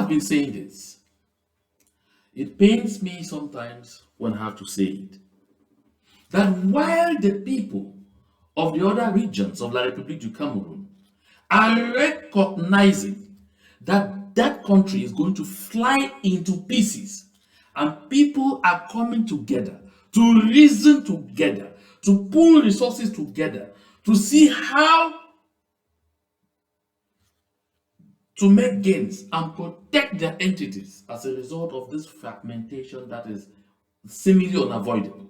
been saying this. It pains me sometimes when I have to say it, that while the people of the other regions of La République du Cameroun are recognizing that that country is going to fly into pieces, and people are coming together to reason together, to pull resources together, to see how to make gains and protect their entities as a result of this fragmentation that is seemingly unavoidable.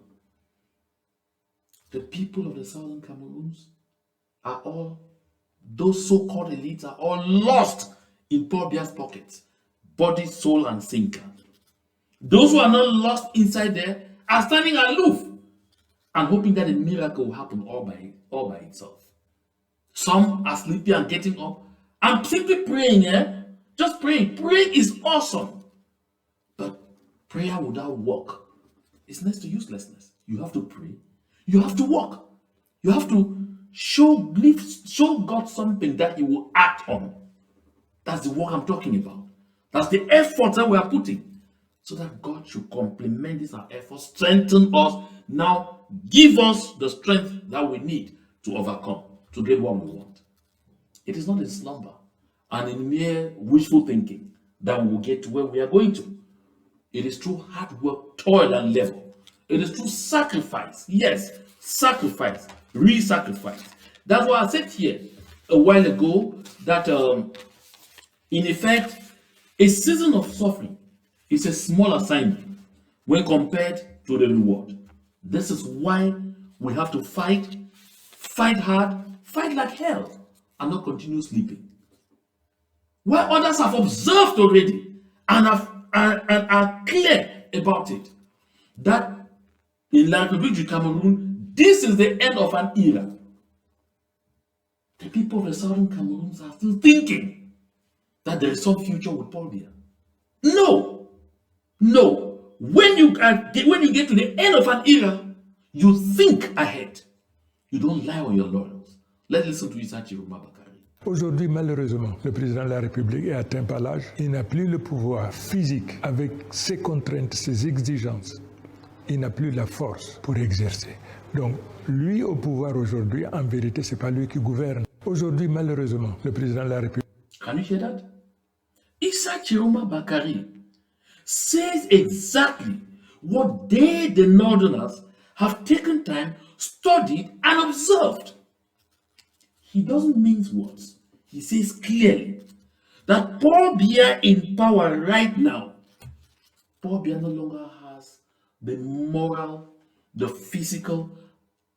The people of the southern Cameroons are all, those so-called elites are all lost in Paul Biya's pockets, body, soul, and sinker. Those who are not lost inside there are standing aloof and hoping that a miracle will happen all by itself. Some are sleepy and getting up and simply praying, just praying. Praying is awesome. But prayer without work is next to uselessness. You have to pray. You have to work. You have to show God something that He will act on. That's the work I'm talking about. That's the effort that we are putting. So that God should complement this our effort, strengthen us, now give us the strength that we need to overcome, to get what we want. It is not in slumber and in mere wishful thinking that we will get to where we are going to. It is through hard work, toil, and labor. It is through sacrifice. Yes, sacrifice, re-sacrifice. That's why I said here a while ago that in effect, a season of suffering is a small assignment when compared to the reward. This is why we have to fight hard, fight like hell, and not continue sleeping. Where others have observed already and are clear about it, that in La République du Cameroun, this is the end of an era. The people of the southern Cameroons are still thinking that there is some future with Paul Biya. No. When you get to the end of an era, you think ahead. You don't lie on your laurels. Let's listen to Issa Chiroma Bakari. Aujourd'hui, malheureusement, le président de la République est atteint par l'âge. Il n'a plus le pouvoir physique avec ses contraintes, ses exigences. Il n'a plus la force pour exercer. Donc, lui au pouvoir aujourd'hui, en vérité, ce n'est pas lui qui gouverne. Aujourd'hui, malheureusement, le président de la République... Can you hear that? Issa Chiroma Bakari says exactly what they, the Northerners, have taken time, studied, and observed. He doesn't mince words. He says clearly that Paul Biya in power right now, Paul Biya no longer has the moral, the physical,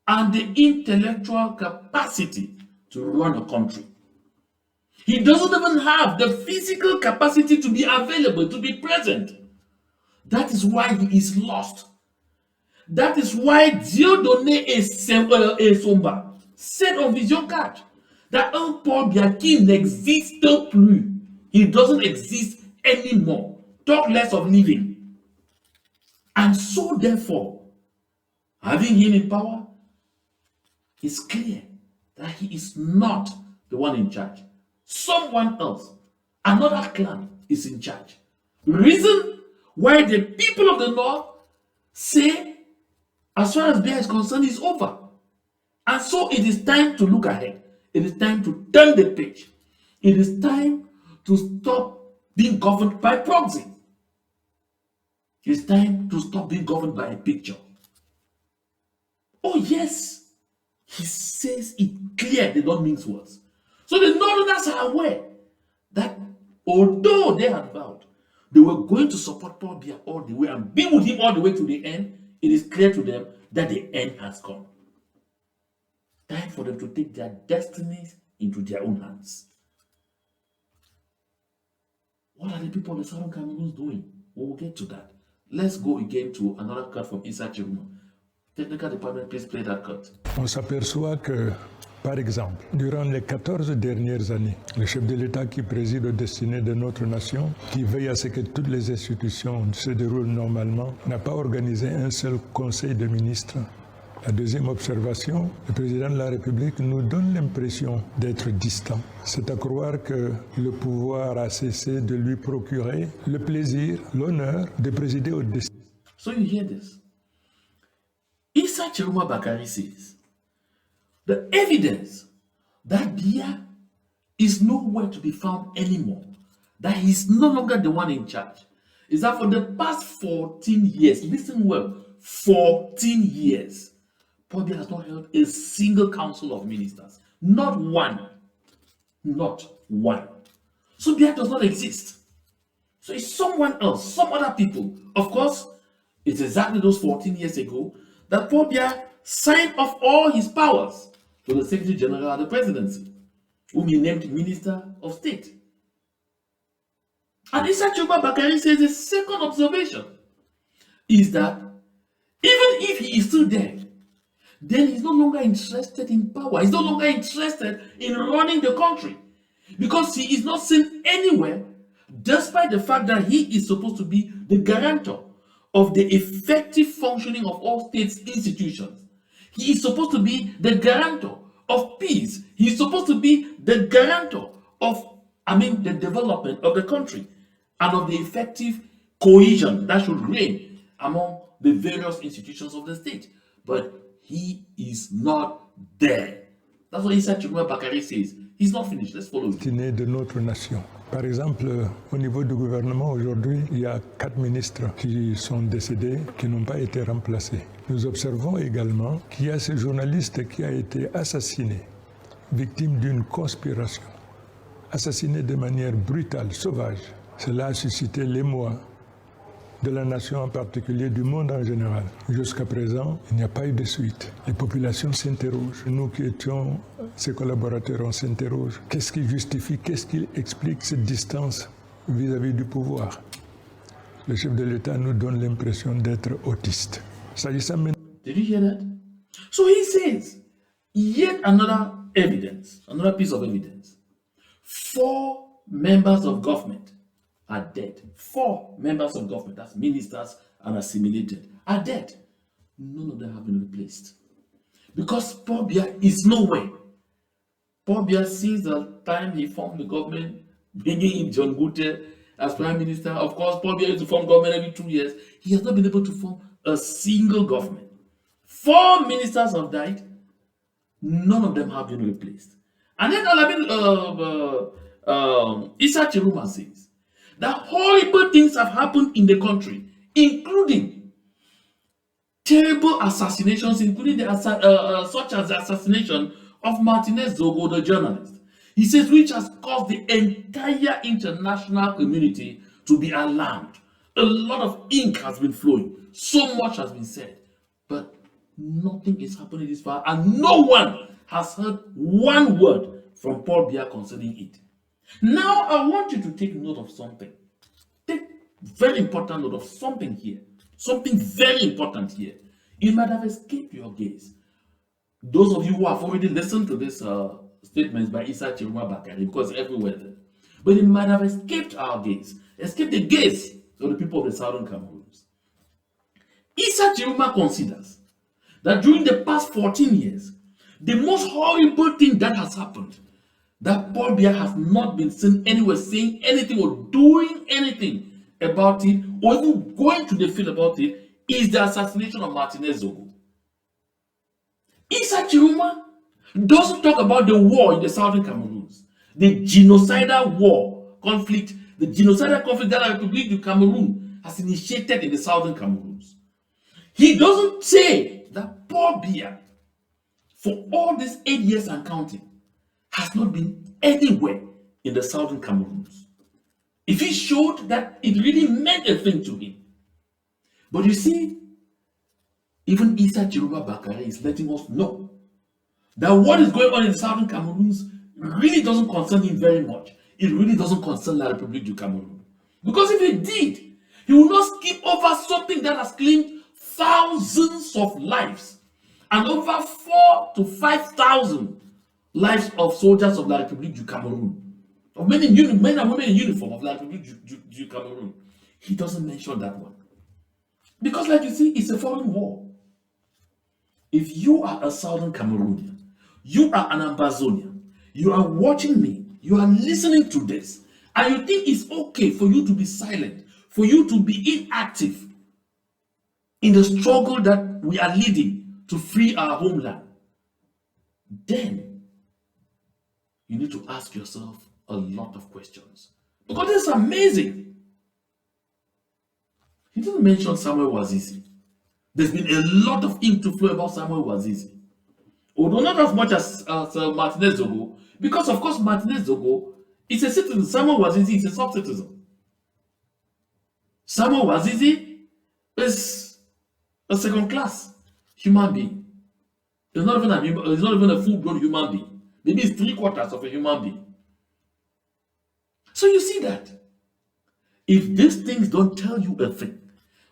and the intellectual capacity to run a country. He doesn't even have the physical capacity to be available, to be present. That is why he is lost. That is why Dieudonné Essomba said on Vision 4 that un Paul Biya qui n'existe plus. He doesn't exist anymore. Talk less of living. And so therefore, having him in power, it's clear that he is not the one in charge. Someone else, another clan, is in charge. Reason why the people of the north say, as far as Biya is concerned, it's over. And so it is time to look ahead. It is time to turn the page. It is time to stop being governed by proxy. It's time to stop being governed by a picture. Oh yes, he says it clear, they don't mince words. So the Northerners are aware that although they had vowed they were going to support Paul Biya all the way and be with him all the way to the end, it is clear to them that the end has come. Time for them to take their destinies into their own hands. What are the people of the Southern Cameroons doing? We will get to that. Let's go again to another cut from Issa Chiroma. Technical department, please play that cut. On s'aperçoit que, par exemple, durant les 14 dernières années, le chef de l'État qui préside aux destinées de notre nation, qui veille à ce que toutes les institutions se déroulent normalement, n'a pas organisé un seul conseil de ministres La deuxième observation, le président de la République nous donne l'impression d'être distant. C'est à croire que le pouvoir a cessé de lui procurer le plaisir, l'honneur de présider au destin. So you hear this. Issa Chiruma Bakari says, the evidence that Biya is nowhere to be found anymore, that he's no longer the one in charge, is that for the past 14 years, listen well, 14 years, Paul Biya has not held a single council of ministers. Not one. Not one. So Biya does not exist. So it's someone else, some other people. Of course, it's exactly those 14 years ago that Paul Biya signed off all his powers to the Secretary General of the Presidency, whom he named Minister of State. And Issa Chiruma Bakari says the second observation is that even if he is still there, then he's no longer interested in power. He's no longer interested in running the country because he is not seen anywhere, despite the fact that he is supposed to be the guarantor of the effective functioning of all states' institutions. He is supposed to be the guarantor of peace. He is supposed to be the guarantor of, the development of the country and of the effective cohesion that should reign among the various institutions of the state. But he is not there. That's what Issa Chiruma Bakari says. He's not finished. Let's follow him. De notre nation. Par exemple, au niveau du gouvernement aujourd'hui, il y a 4 ministres qui sont décédés, qui n'ont pas été remplacés. Nous observons également qu'il y a ce journaliste qui a été assassiné, victime d'une conspiration, assassiné de manière brutale, sauvage. Cela a suscité l'émoi de la nation en particulier, du monde en général. Jusqu'à présent, il n'y a pas eu de suite. Les populations s'interrogent. Nous qui étions ses collaborateurs, on s'interroge. Qu'est-ce qui justifie, qu'est-ce qui explique cette distance vis-à-vis du pouvoir? Le chef de l'État nous donne l'impression d'être autiste. Did you hear that? So he says, yet another evidence, another piece of evidence. 4 members of government are dead. 4 members of government, that's ministers and assimilated, are dead. None of them have been replaced. Because Paul Biya is nowhere. Paul Biya, since the time he formed the government, bringing in John Gute as prime minister, of course, Paul Biya used to form government every 2 years. He has not been able to form a single government. 4 ministers have died. None of them have been replaced. And then Issa Chiruma says that horrible things have happened in the country, including terrible assassinations, including such as the assassination of Martinez Zogo, the journalist. He says, which has caused the entire international community to be alarmed. A lot of ink has been flowing. So much has been said. But nothing is happening this far, and no one has heard one word from Paul Biya concerning it. Now, I want you to take note of something. Take very important note of something here. Something very important here. It might have escaped your gaze. Those of you who have already listened to this statements by Issa Chiruma Bakari, because it's everywhere there. But it might have escaped our gaze, escaped the gaze of the people of the Southern Cameroons. Issa Chiruma considers that during the past 14 years, the most horrible thing that has happened, that Paul Biya has not been seen anywhere saying anything or doing anything about it, or even going to the field about it, is the assassination of Martinez Zogo. Issa Chiruma doesn't talk about the war in the Southern Cameroons, the genocidal war conflict, the genocidal conflict that the Republic du Cameroon has initiated in the Southern Cameroons. He doesn't say that Paul Biya, for all these 8 years and counting, has not been anywhere in the Southern Cameroons. If he showed that it really meant a thing to him. But you see, even Issa Chiruma Bakari is letting us know that what is going on in the Southern Cameroons really doesn't concern him very much. It really doesn't concern La République du Cameroon. Because if it did, he will not skip over something that has claimed thousands of lives and over 4,000 to 5,000 lives of soldiers of La République du Cameroon, of men and women in uniform of La République du Cameroon. He doesn't mention that one. Because like you see, it's a foreign war. if you are a Southern Cameroonian, you are an Ambazonian, you are watching me, you are listening to this, and you think it's okay for you to be silent, for you to be inactive in the struggle that we are leading to free our homeland, then you need to ask yourself a lot of questions. Because it's amazing. He didn't mention Samuel Wazizi. There's been a lot of ink to flow about Samuel Wazizi. Although not as much as Martinez Zogo, because of course Martinez Zogo is a citizen. Samuel Wazizi is a sub-citizen. Samuel Wazizi is a second-class human being. He's not even a full-blown human being. Maybe it's 3/4 of a human being. So you see that if these things don't tell you a thing,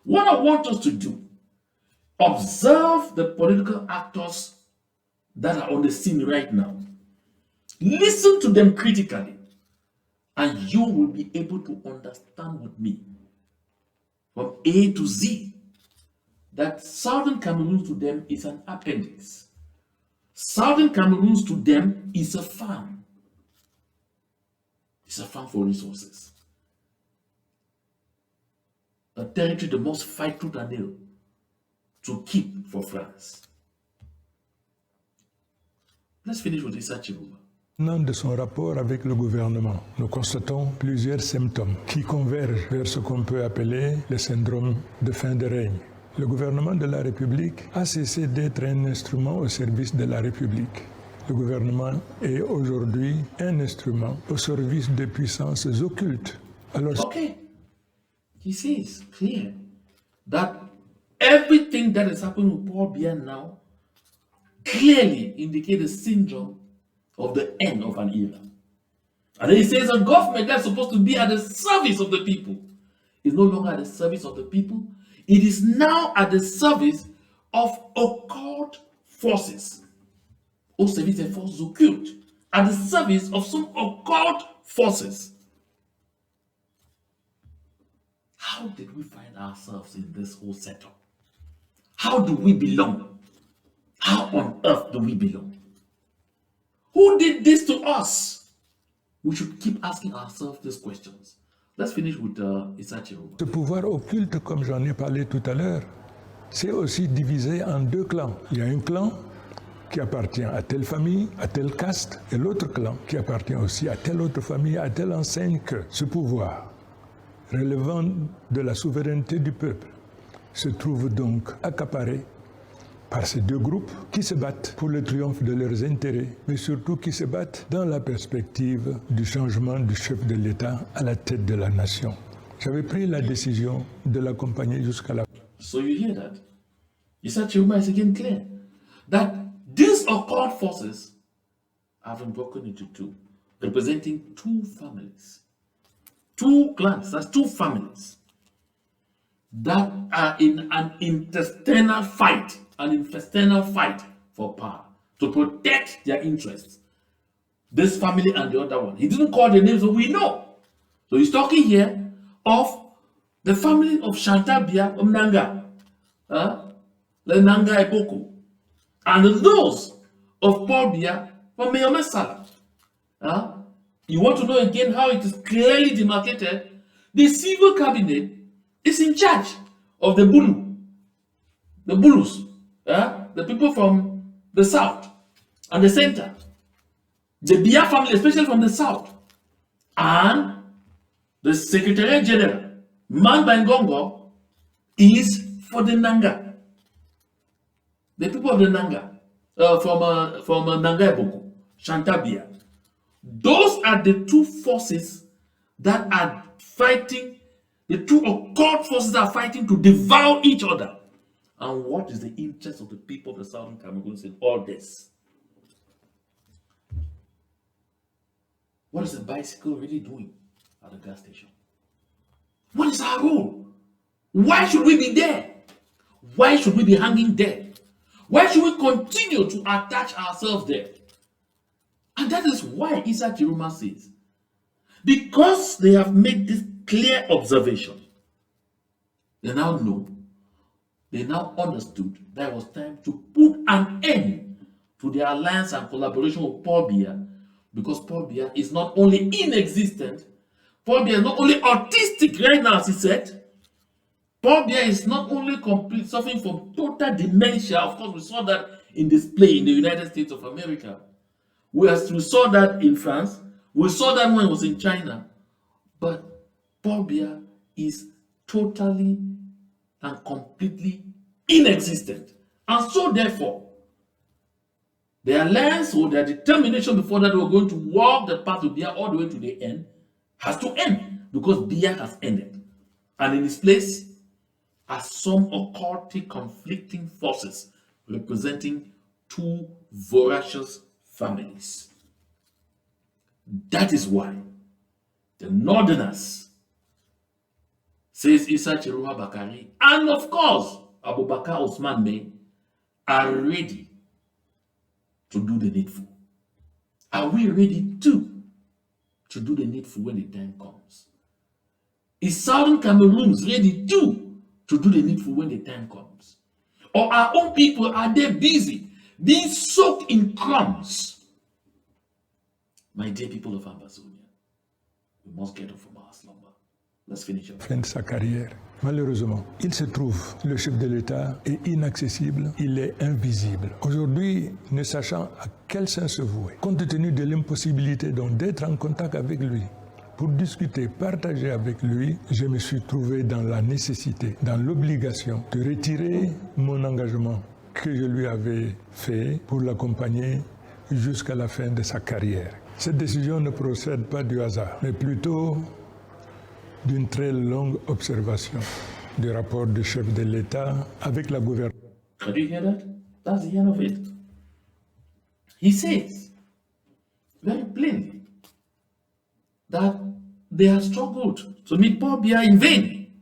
what I want us to do, observe the political actors that are on the scene right now. Listen to them critically, and you will be able to understand with me from A to Z that Southern Cameroon to them is an appendix. Southern Cameroon to them is a farm. It's a farm for resources. A territory they must fight tooth and nail to keep for France. Let's finish with Issa Chiruma. De son rapport avec le gouvernement, nous constatons plusieurs symptômes qui convergent vers ce qu'on peut appeler le syndrome de fin de règne. Le gouvernement de la République a cessé d'être un instrument au service de la République. Le gouvernement est aujourd'hui un instrument au service des puissances occultes. Alors, okay, he says clear that everything that is happening with Paul Biya now clearly indicates the syndrome of the end of an era. And then he says a government that's supposed to be at the service of the people is no longer at the service of the people. It is now at the service of occult forces. Au service des forces occultes. At the service of some occult forces. How did we find ourselves in this whole setup? How do we belong? How on earth do we belong? Who did this to us? We should keep asking ourselves these questions. Let's finish with Issa Chiruma. Ce pouvoir occulte, comme j'en ai parlé tout à l'heure, c'est aussi divisé en deux clans. Il y a un clan qui appartient à telle famille, à telle caste, et l'autre clan qui appartient aussi à telle autre famille, à telle enseigne que ce pouvoir, relevant de la souveraineté du peuple, se trouve donc accaparé par ces deux groupes qui se battent pour le triomphe de leurs intérêts, mais surtout qui se battent dans la perspective du changement du chef de l'État à la tête de la nation. J'avais pris la décision de l'accompagner jusqu'à la... So you hear that? Issa Chiruma is again clear that these occult forces have been broken into two, representing two families, two clans, that's two families that are in an intestinal fight for power to protect their interests. This family and the other one. He didn't call the names, but we know. So he's talking here of the family of Chantal Biya Nanga, the Nanga Eboko, and those of Paul Biya from Mayome Sala. You want to know again how it is clearly demarcated? The civil cabinet is in charge of the Bulu, the Bulus, the people from the south and the center, the Biya family, especially from the south, and the Secretary General, Man Bangongo, is for the Nanga, the people of the Nanga, from Nanga Eboko, Chantabia. Those are the two forces that are fighting. The two occult forces are fighting to devour each other. And what is the interest of the people of the Southern Cameroons in all this? What is the bicycle really doing at the gas station? What is our role? Why should we be there? Why should we be hanging there? Why should we continue to attach ourselves there? And that is why Issa Chiruma says, because they have made this clear observation, they now know they now understood that it was time to put an end to their alliance and collaboration with Paul Biya, because Paul Biya is not only inexistent, Paul Biya is not only autistic right now, as he said. Paul Biya is not only suffering from total dementia. Of course, we saw that in display in the United States of America. We saw that in France. We saw that when it was in China. But Paul Biya is totally and completely inexistent. And so therefore, their alliance or their determination before that they were going to walk the path of Biya all the way to the end has to end, because Biya has ended. And in its place are some occultic conflicting forces representing two voracious families. That is why the Northerners, says Issa Chiruha Bakari, and of course Abubakar Osman May, are ready to do the needful. Are we ready to do the needful when the time comes? Is Southern Cameroons ready to do the needful when the time comes? Or our own people, are they busy being soaked in crumbs? My dear people of Ambazonia, we must get up from our slumber. Let's finish up. Fin de sa carrière. Malheureusement, il se trouve, le chef de l'État est inaccessible, il est invisible. Aujourd'hui, ne sachant à quel sens se vouer, compte tenu de l'impossibilité donc d'être en contact avec lui, pour discuter, partager avec lui, je me suis trouvé dans la nécessité, dans l'obligation de retirer mon engagement que je lui avais fait pour l'accompagner jusqu'à la fin de sa carrière. Cette décision ne procède pas du hasard, mais plutôt d'une très longue observation du rapport du chef de l'État avec la gouvernance. Did you hear that? That's the end of it. He says very plainly that they have struggled to meet Paul Biya in vain.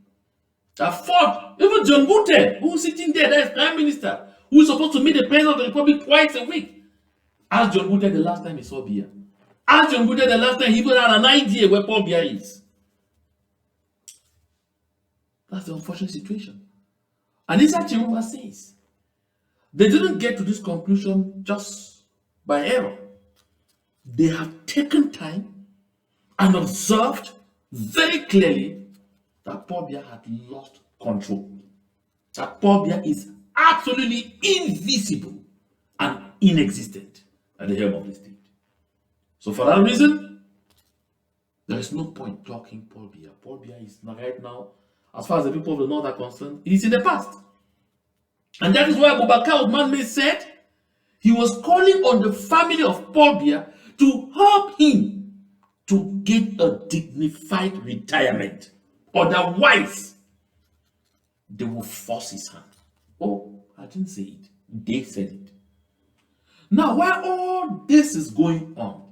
They fought. Even John Bute, who is sitting there, that is Prime Minister, who is supposed to meet the President of the Republic twice a week. Ask John Bute the last time he saw Biya. Ask John Bute the last time he even had an idea where Paul Biya is. That's the unfortunate situation. And Issa Chirumba says they didn't get to this conclusion just by error. They have taken time and observed very clearly that Paul Biya had lost control. That Paul Biya is absolutely invisible and inexistent at the helm of the state. So for that reason, there is no point talking Paul Biya. Paul Biya is not right now, as far as the people of the North are concerned, it is in the past. And that is why Abubakar Osman said he was calling on the family of Paul Biya to help him to get a dignified retirement. Otherwise, they will force his hand. Oh, I didn't say it. They said it. Now, while all this is going on,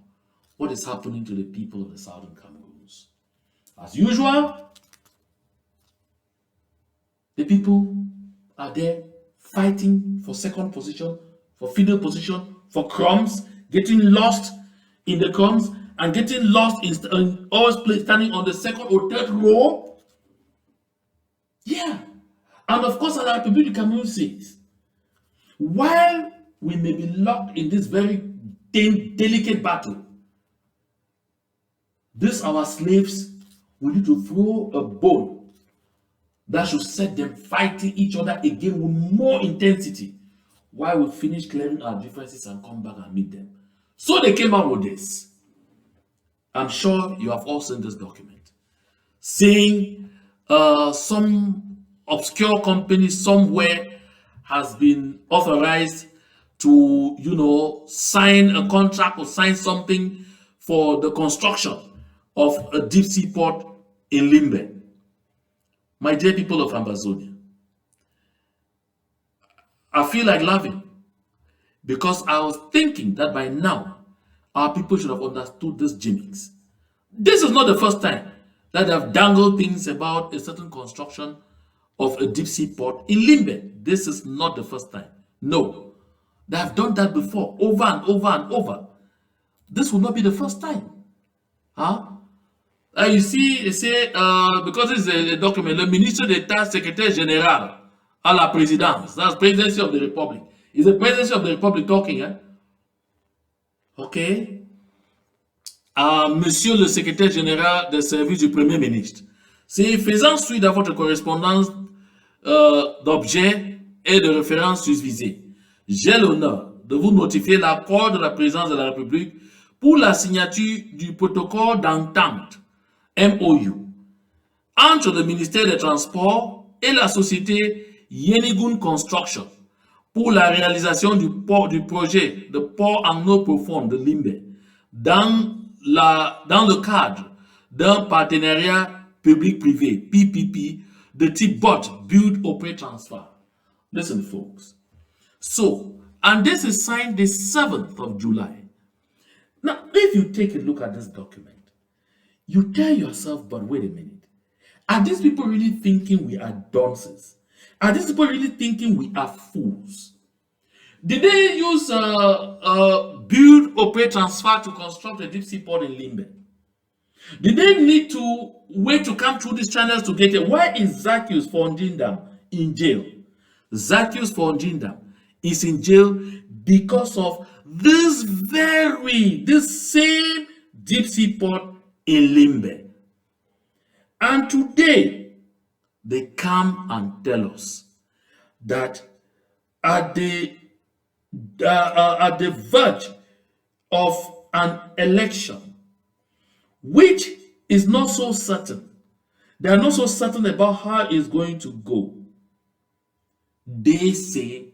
what is happening to the people of the Southern Cameroons? As usual, the people are there fighting for second position, for fiddle position, for crumbs, getting lost in the crumbs, and getting lost in always standing on the second or third row. Yeah. And of course, as our Republic Cameroon says, while we may be locked in this very delicate battle, these our slaves, we need to throw a bone that should set them fighting each other again with more intensity while we finish clearing our differences and come back and meet them. So they came out with this. I'm sure you have all seen this document saying some obscure company somewhere has been authorized to, sign a contract or sign something for the construction of a deep sea port in Limbe. My dear people of Ambazonia, I feel like laughing because I was thinking that by now our people should have understood this gimmicks. This is not the first time that they have dangled things about a certain construction of a deep sea port in Limbe. This is not the first time. No, they have done that before, over and over and over. This will not be the first time. You see, they say, because this is a document, le ministre d'État, secrétaire général à la présidence. That's presidency of the republic. It's the presidency of the republic talking, eh? Okay. Monsieur le secrétaire général des services du Premier ministre. C'est faisant suite à votre correspondance d'objets et de références susvisées. J'ai l'honneur de vous notifier l'accord de la présidence de la République pour la signature du protocole d'entente MOU entre le ministère des Transports et la société Yenigun Construction pour la réalisation du projet de port en eau profonde de Limbe dans le cadre d'un partenariat public-privé, PPP, de type BOT, Build, Operate, Transfer. Listen, folks. So, and this is signed the 7th of July. Now, if you take a look at this document, you tell yourself, but wait a minute. Are these people really thinking we are dunces? Are these people really thinking we are fools? Did they use build, operate, transfer to construct a deep sea port in Limbe? Did they need to wait to come through these channels to get it? Why is Zacchaeus Fondindam in jail? Zacchaeus Fondindam is in jail because of this same deep sea port in Limbe. And today, they come and tell us that at the verge of an election, which is not so certain, they are not so certain about how it's going to go. They say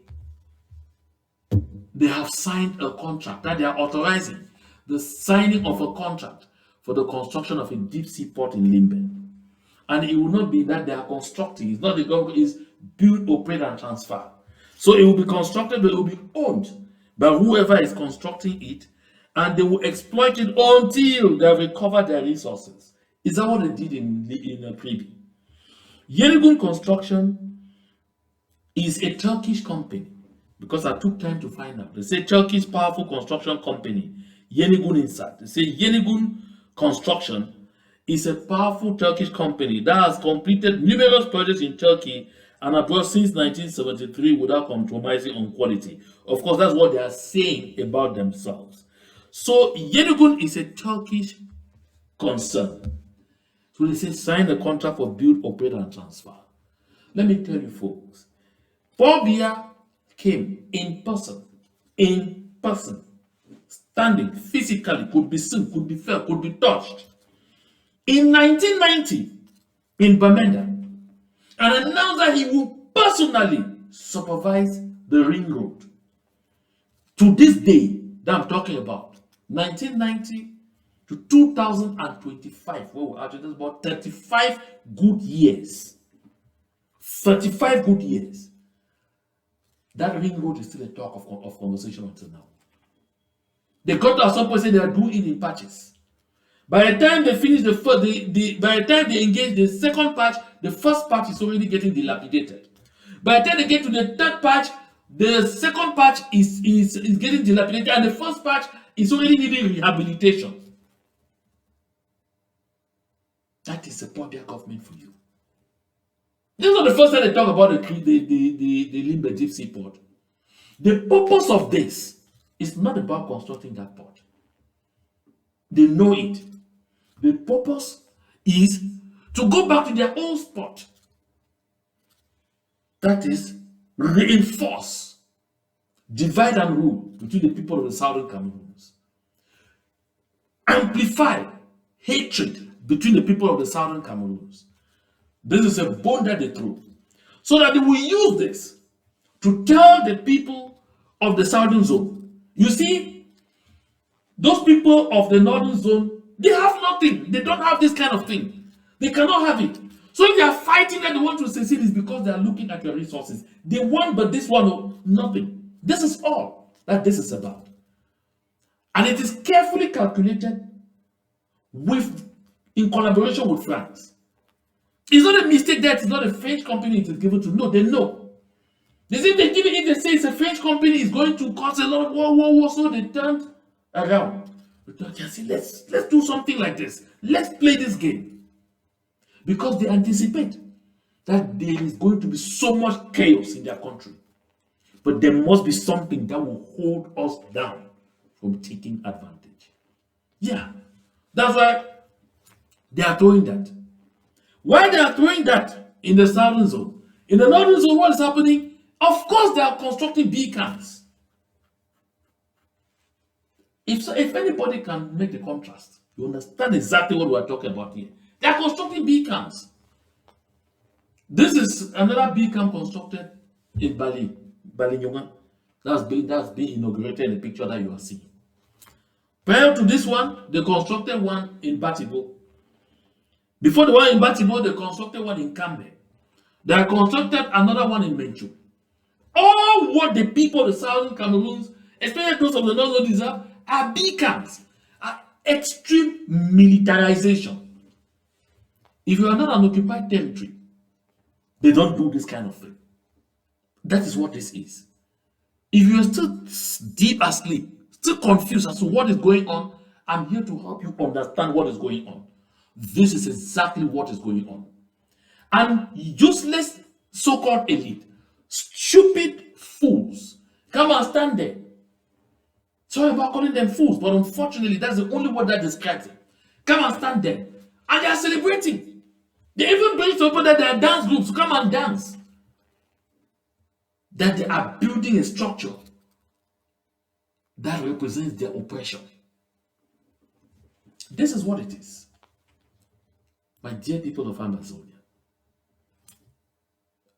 they have signed a contract, that they are authorizing the signing of a contract for the construction of a deep sea port in Limbe. And it will not be that they are constructing, it's not the government, it's build, operate, and transfer. So it will be constructed, but it will be owned by whoever is constructing it, and they will exploit it until they have recovered their resources. Is that what they did in Pribi? Yenigun Construction is a Turkish company, because I took time to find out. They say Turkish powerful construction company, Yenigun inside. They say Yenigun Construction is a powerful Turkish company that has completed numerous projects in Turkey and abroad since 1973 without compromising on quality. Of course, that's what they are saying about themselves. So Yenigun is a Turkish concern. So they say sign a contract for build, operate, and transfer. Let me tell you, folks, Paul Biya came in person, standing physically, could be seen, could be felt, could be touched, in 1990 in Bamenda, and announced that he will personally supervise the ring road. To this day that I'm talking about, 1990 to 2025, well, actually that's about 35 good years. 35 good years. That ring road is still a talk of conversation until now. They got to at some point say they are doing it in patches. By the time they finish by the time they engage the second patch, the first patch is already getting dilapidated. By the time they get to the third patch, the second patch is getting dilapidated, and the first patch is already needing rehabilitation. That is a Biya government for you. This is not the first time they talk about the Limbe deep sea port. The purpose of this is not about constructing that port. They know it. The purpose is to go back to their own spot. That is, reinforce, divide and rule between the people of the southern Cameroons. Amplify hatred between the people of the southern Cameroons. This is a bone that they throw. So that they will use this to tell the people of the southern zone, you see, those people of the northern zone, they have nothing. They don't have this kind of thing. They cannot have it. So if they are fighting that they want to secede, it's because they are looking at your resources. They want, but this one, nothing. This is all that this is about. And it is carefully calculated in collaboration with France. It's not a mistake that it's not a French company it is given to. No, they know. They say they give it, if they say it's a French company, it's going to cause a lot of war, so they turned around. They say, let's do something like this. Let's play this game. Because they anticipate that there is going to be so much chaos in their country. But there must be something that will hold us down from taking advantage. Yeah, that's why they are throwing that. Why they are throwing that in the southern zone? In the northern zone, what is happening? Of course, they are constructing beacons. If anybody can make the contrast, you understand exactly what we are talking about here. They are constructing beacons. This is another beacon constructed in Balinyonga. That's being inaugurated in the picture that you are seeing. Prior to this one, they constructed one in Batibo. Before the one in Batibo, they constructed one in Cambe. They constructed another one in Menchu. All what the people of the southern Cameroons, especially those of the north, deserve are beacons, are extreme militarization. If you are not an occupied territory, they don't do this kind of thing. That is what this is. If you are still deep asleep, still confused as to what is going on, I'm here to help you understand what is going on. This is exactly what is going on. And useless so-called elite, stupid fools, come and stand there. Sorry about calling them fools, but unfortunately, that's the only word that describes it. Come and stand there. And they are celebrating. They even bring to open that there are dance groups to come and dance. That they are building a structure that represents their oppression. This is what it is. My dear people of Amazonia,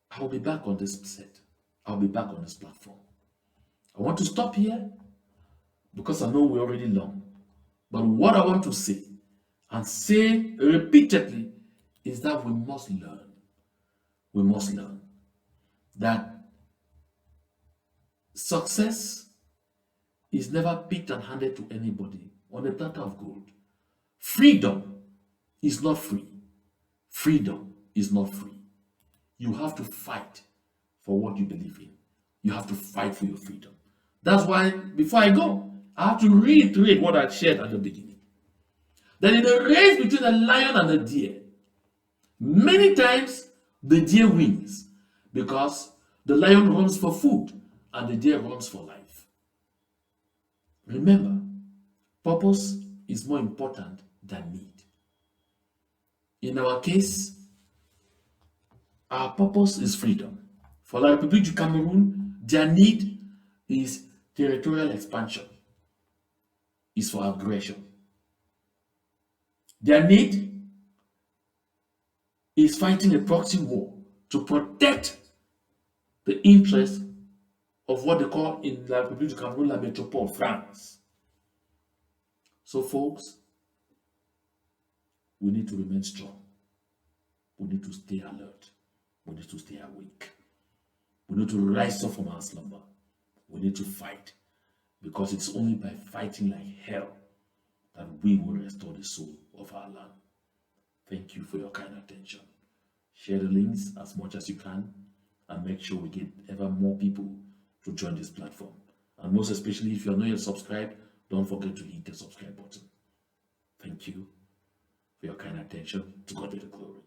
I'll be back on this set. I'll be back on this platform. I want to stop here because I know we're already long. But what I want to say, and say repeatedly, is that we must learn. We must learn that success is never picked and handed to anybody on a platter of gold. Freedom is not free. Freedom is not free. You have to fight for what you believe in. You have to fight for your freedom. That's why, before I go, I have to reiterate what I shared at the beginning. That in a race between a lion and a deer, many times the deer wins because the lion runs for food and the deer runs for life. Remember, purpose is more important than need. In our case, our purpose is freedom. For La République du Cameroon, their need is territorial expansion, is for aggression. Their need is fighting a proxy war to protect the interests of what they call in La République du Cameroun, la métropole, France. So folks, we need to remain strong. We need to stay alert. We need to stay awake. We need to rise up from our slumber. We need to fight, because it's only by fighting like hell that we will restore the soul of our land. Thank you for your kind attention. Share the links as much as you can and make sure we get ever more people to join this platform. And most especially, if you're not yet subscribed, don't forget to hit the subscribe button. Thank you for your kind attention. To God be the glory.